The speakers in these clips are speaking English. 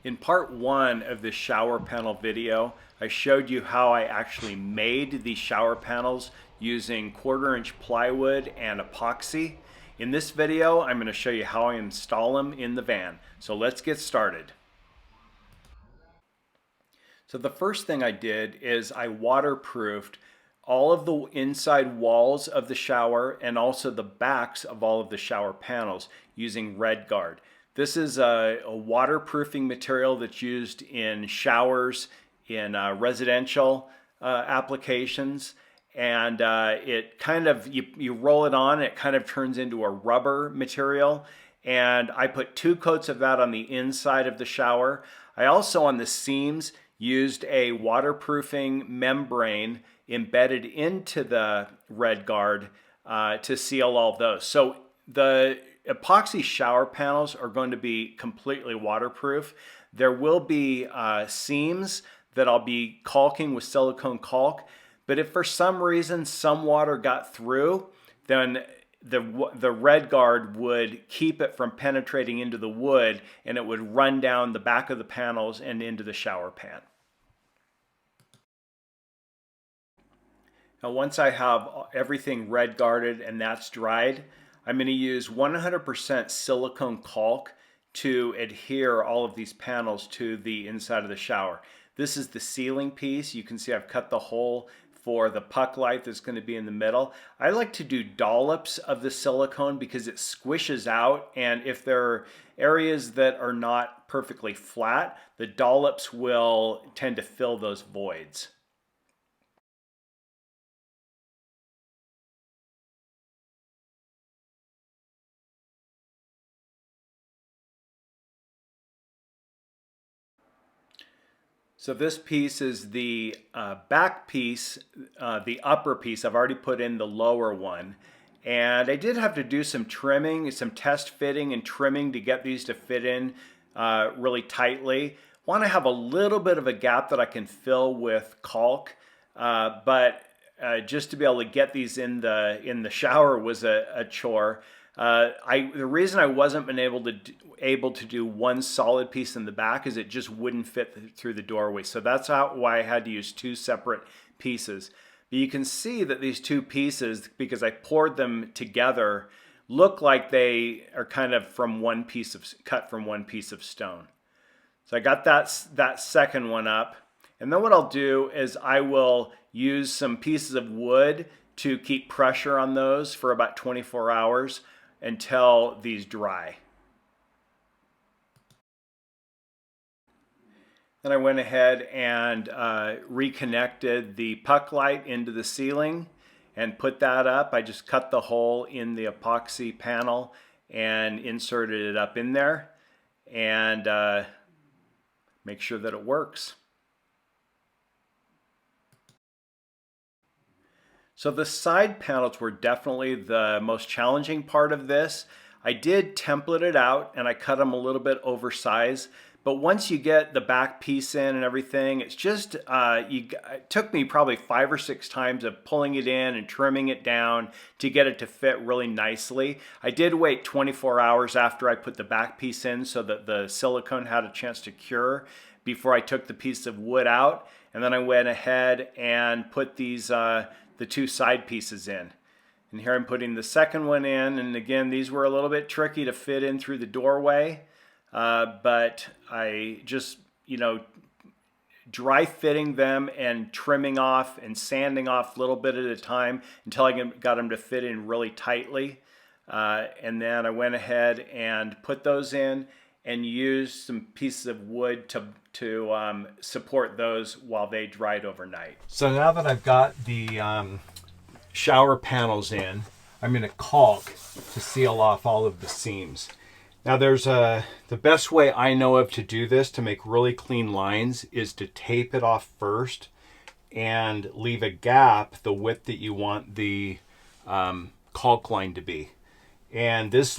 In part one of this shower panel video, I showed you how I actually made these shower panels using 1/4-inch plywood and epoxy. In this video, I'm going to show you how I install them in the van. So let's get started. So the first thing I did is I waterproofed all of the inside walls of the shower and also the backs of all of the shower panels using RedGuard. This is a waterproofing material that's used in showers, in residential applications, and it kind of, you roll it on, it kind of turns into a rubber material. And I put 2 coats of that on the inside of the shower. I also, on the seams, used a waterproofing membrane embedded into the RedGuard to seal all those. So the epoxy shower panels are going to be completely waterproof. There will be seams that I'll be caulking with silicone caulk, but if for some reason some water got through, then the RedGuard would keep it from penetrating into the wood, and it would run down the back of the panels and into the shower pan. Now once I have everything RedGuarded and that's dried, I'm going to use 100% silicone caulk to adhere all of these panels to the inside of the shower. This is the sealing piece. You can see I've cut the hole for the puck light that's going to be in the middle. I like to do dollops of the silicone because it squishes out, and if there are areas that are not perfectly flat, the dollops will tend to fill those voids. So this piece is the back piece, the upper piece. I've already put in the lower one. And I did have to do some trimming, some test fitting and trimming to get these to fit in really tightly. Want to have a little bit of a gap that I can fill with caulk, but just to be able to get these in the shower was a chore. The reason I wasn't been able to do one solid piece in the back is it just wouldn't fit through the doorway. So that's why I had to use 2 separate pieces. But you can see that these 2 pieces, because I poured them together, look like they are kind of cut from one piece of stone. So I got that second one up. And then what I'll do is I will use some pieces of wood to keep pressure on those for about 24 hours until these dry. Then I went ahead and reconnected the puck light into the ceiling and put that up. I just cut the hole in the epoxy panel and inserted it up in there, and make sure that it works. So the side panels were definitely the most challenging part of this. I did template it out and I cut them a little bit oversized, but once you get the back piece in and everything, it's just, it took me probably 5 or 6 times of pulling it in and trimming it down to get it to fit really nicely. I did wait 24 hours after I put the back piece in so that the silicone had a chance to cure before I took the piece of wood out. And then I went ahead and put these, the 2 side pieces in. And here I'm putting the second one in, and again, these were a little bit tricky to fit in through the doorway, but I just, dry fitting them and trimming off and sanding off a little bit at a time until I got them to fit in really tightly. And then I went ahead and put those in and used some pieces of wood to support those while they dried overnight. So now that I've got the shower panels in, I'm going to caulk to seal off all of the seams. Now there's the best way I know of to do this to make really clean lines is to tape it off first and leave a gap the width that you want the caulk line to be. And this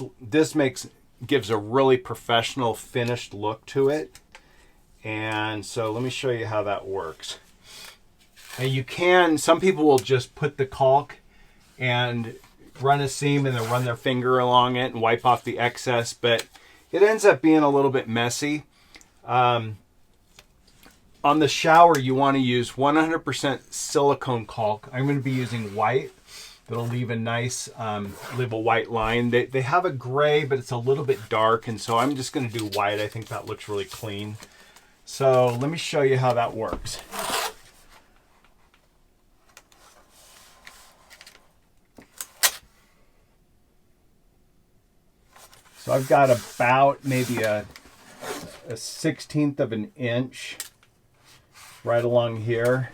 gives a really professional finished look to it. And so let me show you how that works. And some people will just put the caulk and run a seam and then run their finger along it and wipe off the excess, but it ends up being a little bit messy. On the shower, you want to use 100% silicone caulk. I'm going to be using white. That'll leave a nice, leave a white line. They have a gray, but it's a little bit dark, and so I'm just going to do white. I think that looks really clean. So let me show you how that works. So I've got about maybe a 1/16 of an inch right along here,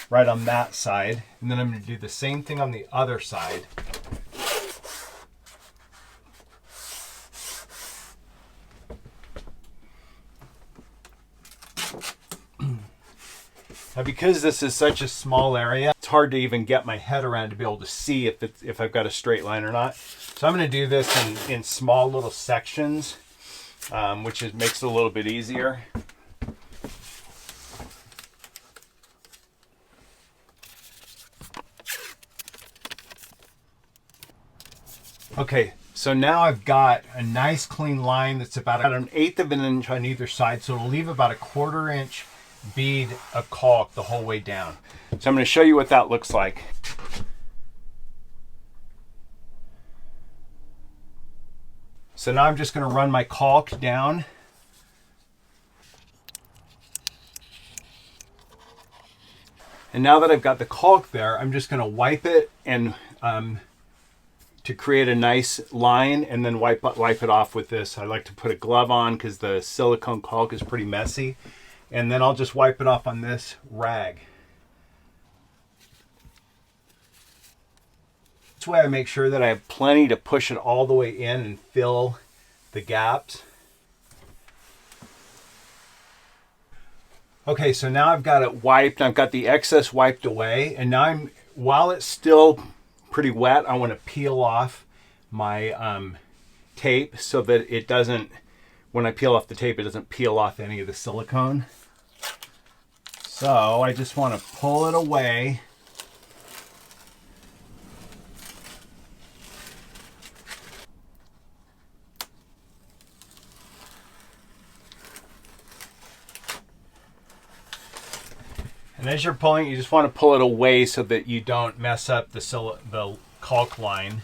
right on that side. And then I'm going to do the same thing on the other side. Now, because this is such a small area, it's hard to even get my head around to be able to see if I've got a straight line or not. So I'm going to do this in small little sections, which makes it a little bit easier. Okay, so now I've got a nice clean line that's about 1/8 of an inch on either side, so it'll leave about a 1/4 inch bead of caulk the whole way down. So I'm going to show you what that looks like. So now I'm just going to run my caulk down. And now that I've got the caulk there, I'm just going to wipe it and to create a nice line, and then wipe it off with this. I like to put a glove on because the silicone caulk is pretty messy. And then I'll just wipe it off on this rag. This way I make sure that I have plenty to push it all the way in and fill the gaps. Okay, so now I've got it wiped. I've got the excess wiped away. And now while it's still pretty wet, I want to peel off my tape so that it doesn't, when I peel off the tape, it doesn't peel off any of the silicone. So I just want to pull it away. And as you're pulling, you just want to pull it away so that you don't mess up the caulk line.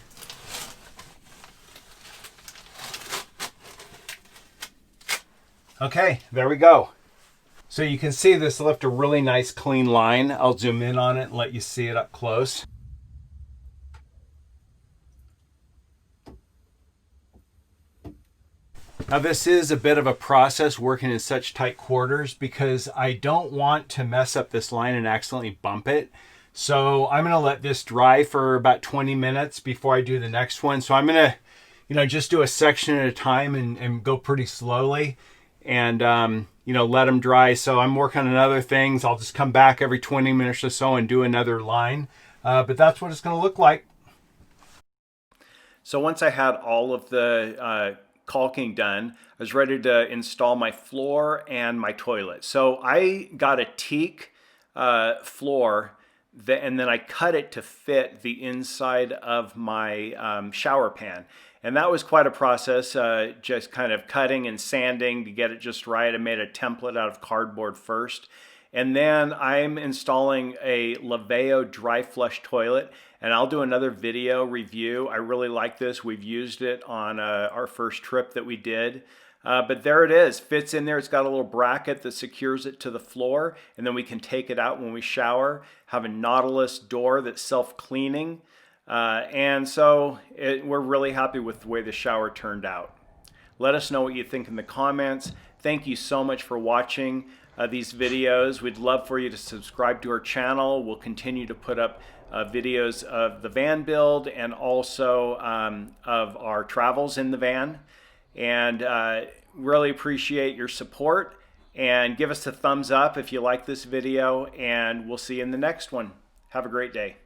Okay, there we go. So you can see this left a really nice clean line. I'll zoom in on it and let you see it up close. Now this is a bit of a process working in such tight quarters because I don't want to mess up this line and accidentally bump it. So I'm going to let this dry for about 20 minutes before I do the next one. So I'm going to, just do a section at a time and go pretty slowly and, let them dry. So I'm working on other things. I'll just come back every 20 minutes or so and do another line. But that's what it's going to look like. So once I had all of the caulking done, I was ready to install my floor and my toilet. So I got a teak floor and then I cut it to fit the inside of my shower pan. And that was quite a process, just kind of cutting and sanding to get it just right. I made a template out of cardboard first. And then I'm installing a Laveo dry flush toilet, and I'll do another video review. I really like this. We've used it on our first trip that we did. But there it is, fits in there. It's got a little bracket that secures it to the floor, and then we can take it out when we shower. Have a Nautilus door that's self-cleaning. And so we're really happy with the way the shower turned out. Let us know what you think in the comments. Thank you so much for watching these videos. We'd love for you to subscribe to our channel. We'll continue to put up videos of the van build and also of our travels in the van. And really appreciate your support, and give us a thumbs up if you like this video, and we'll see you in the next one. Have a great day.